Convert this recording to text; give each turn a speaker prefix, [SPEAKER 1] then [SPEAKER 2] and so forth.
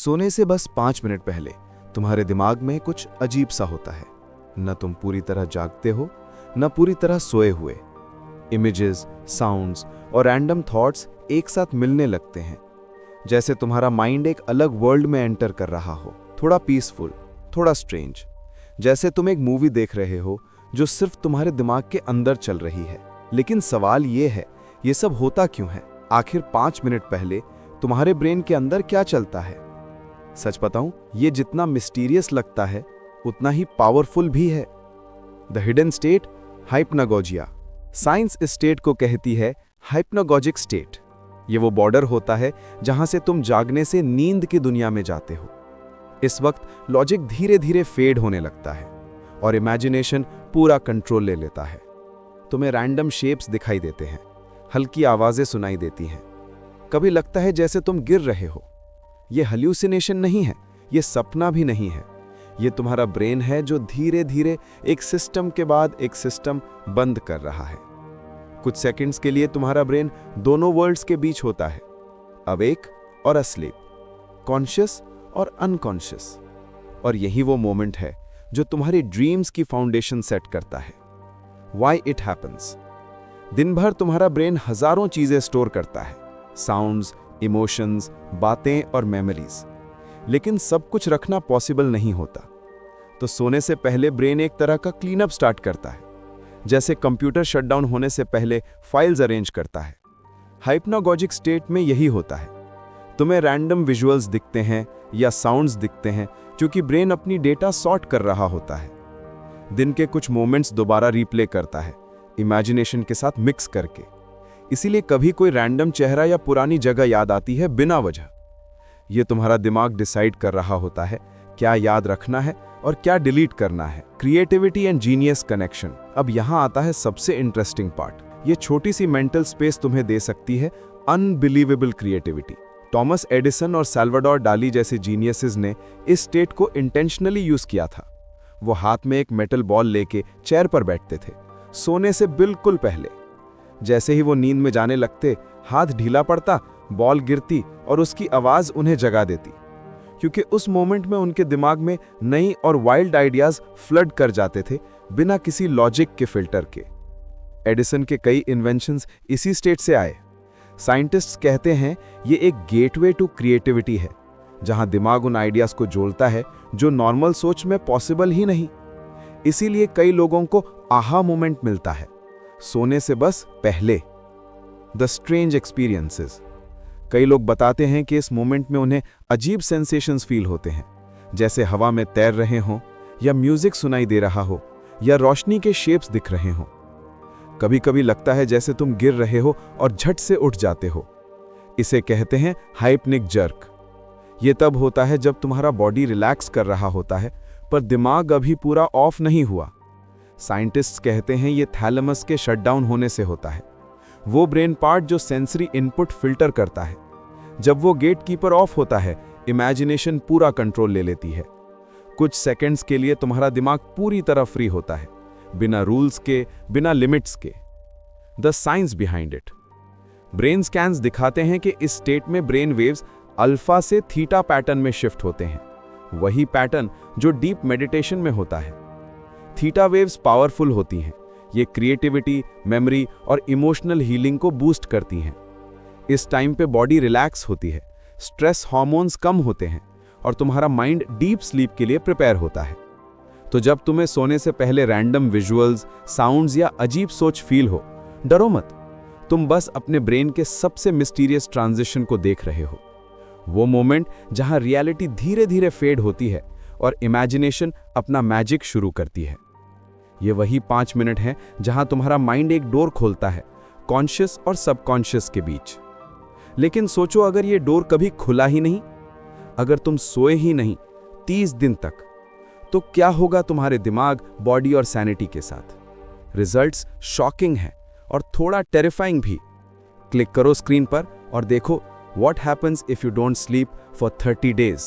[SPEAKER 1] सोने से बस 5 मिनट पहले तुम्हारे दिमाग में कुछ अजीब सा होता है। न तुम पूरी तरह जागते हो, न पूरी तरह सोए हुए। इमेजेस, साउंड्स और रैंडम थॉट्स एक साथ मिलने लगते हैं, जैसे तुम्हारा माइंड एक अलग वर्ल्ड में एंटर कर रहा हो, थोड़ा पीसफुल, थोड़ा स्ट्रेंज। जैसे तुम एक मूवी देख रहे हो जो सिर्फ तुम्हारे दिमाग के अंदर चल रही है। लेकिन सवाल ये है, ये सब होता क्यों है? आखिर 5 मिनट पहले तुम्हारे ब्रेन के अंदर क्या चलता है? सच बताऊं, ये जितना मिस्टीरियस लगता है उतना ही पावरफुल भी है। The hidden state, hypnagogia. Science इस स्टेट को कहती है हाइप्नागोजिक स्टेट। ये वो बॉर्डर होता है जहां से तुम जागने से नींद की दुनिया में जाते हो। इस वक्त लॉजिक धीरे धीरे फेड होने लगता है और इमेजिनेशन पूरा कंट्रोल ले लेता है। तुम्हें रैंडम शेप्स दिखाई देते हैं, हल्की आवाजें सुनाई देती हैं। कभी लगता है जैसे तुम गिर रहे हो। ये हैल्यूसिनेशन नहीं है, ये सपना भी नहीं है। ये तुम्हारा ब्रेन है जो धीरे धीरे एक सिस्टम के बाद एक सिस्टम बंद कर रहा है। कुछ सेकंड्स के लिए तुम्हारा ब्रेन दोनों वर्ल्ड्स के बीच होता है, अवेक और अस्लीप, कॉन्शियस और अनकॉन्शियस। और यही वो मोमेंट है जो तुम्हारी ड्रीम्स की फाउंडेशन सेट करता है। Why it happens? दिन भर तुम्हारा ब्रेन हजारों चीजें स्टोर करता है, साउंड्स, इमोशंस, बातें और मेमोरीज। लेकिन सब कुछ रखना पॉसिबल नहीं होता। तो सोने से पहले ब्रेन एक तरह का क्लीनअप स्टार्ट करता है, जैसे कंप्यूटर शटडाउन होने से पहले फाइल्स अरेंज करता है। हाइप्नागोजिक स्टेट में यही होता है। तुम्हें रैंडम विजुअल्स दिखते हैं या साउंड्स दिखते हैं क्योंकि ब्रेन अपनी डेटा सॉर्ट कर रहा होता है। दिन के कुछ मोमेंट्स दोबारा रिप्ले करता है, इमेजिनेशन के साथ मिक्स करके। इसीलिए कभी कोई रैंडम चेहरा या पुरानी जगह याद आती है बिना वजह। यह तुम्हारा दिमाग डिसाइड कर रहा होता है क्या याद रखना है और क्या डिलीट करना है। Creativity and genius connection. अब यहां आता है सबसे इंटरेस्टिंग पार्ट। यह छोटी सी मेंटल स्पेस तुम्हें दे सकती है अनबिलीवेबल क्रिएटिविटी। थॉमस एडिसन और सैल्वाडोर डाली जैसे जीनियसेस ने इस स्टेट को इंटेंशनली यूज किया था। वो हाथ में एक मेटल बॉल लेके चेयर पर बैठते थे, सोने से बिल्कुल पहले। जैसे ही वो नींद में जाने लगते, हाथ ढीला पड़ता, बॉल गिरती और उसकी आवाज उन्हें जगा देती, क्योंकि उस मोमेंट में उनके दिमाग में नई और वाइल्ड आइडियाज फ्लड कर जाते थे बिना किसी लॉजिक के फिल्टर के। एडिसन के कई इन्वेंशंस इसी स्टेट से आए। साइंटिस्ट्स कहते हैं ये एक गेटवे टू क्रिएटिविटी है, जहां दिमाग उन आइडियाज को जोड़ता है जो नॉर्मल सोच में पॉसिबल ही नहीं। इसीलिए कई लोगों को आहा मोमेंट मिलता है सोने से बस पहले। The strange experiences. कई लोग बताते हैं कि इस मोमेंट में उन्हें अजीब सेंसेशंस फील होते हैं, जैसे हवा में तैर रहे हों, या म्यूजिक सुनाई दे रहा हो, या रोशनी के शेप्स दिख रहे हों। कभी कभी लगता है जैसे तुम गिर रहे हो और झट से उठ जाते हो। इसे कहते हैं हाइप्निक जर्क। यह तब होता है जब तुम्हारा बॉडी रिलैक्स कर रहा होता है पर दिमाग अभी पूरा ऑफ नहीं हुआ। साइंटिस्ट्स कहते हैं यह थैलेमस के शटडाउन होने से होता है, वो ब्रेन पार्ट जो सेंसरी इनपुट फिल्टर करता है। जब वो गेटकीपर ऑफ होता है, इमेजिनेशन पूरा कंट्रोल ले लेती है। कुछ सेकंड्स के लिए तुम्हारा दिमाग पूरी तरह फ्री होता है, बिना रूल्स के, बिना लिमिट्स के। The science behind it. Brain scans दिखाते हैं कि इस स्टेट में ब्रेन वेव्स अल्फा से थीटा पैटर्न में शिफ्ट होते हैं, वही पैटर्न जो डीप मेडिटेशन में होता है। थीटा वेव्स पावरफुल होती हैं। ये क्रिएटिविटी, मेमोरी और इमोशनल हीलिंग को बूस्ट करती हैं। इस टाइम पे बॉडी रिलैक्स होती है, स्ट्रेस हार्मोन्स कम होते हैं और तुम्हारा माइंड डीप स्लीप के लिए प्रिपेयर होता है। तो जब तुम्हें सोने से पहले रैंडम विजुअल्स, साउंड्स या अजीब सोच फील हो, डरो मत। तुम बस अपने ब्रेन के सबसे मिस्टीरियस ट्रांजिशन को देख रहे हो। वो मोमेंट जहां रियलिटी धीरे धीरे फेड होती है और इमेजिनेशन अपना मैजिक शुरू करती है। ये वही 5 मिनट हैं जहां तुम्हारा माइंड एक डोर खोलता है कॉन्शियस और सबकॉन्शियस के बीच। लेकिन सोचो, अगर ये डोर कभी खुला ही नहीं, अगर तुम सोए ही नहीं 30 दिन तक, तो क्या होगा तुम्हारे दिमाग, बॉडी और सैनिटी के साथ? रिजल्ट्स शॉकिंग है और थोड़ा टेरिफाइंग भी। क्लिक करो स्क्रीन पर और देखो what happens if you don't sleep for 30 days।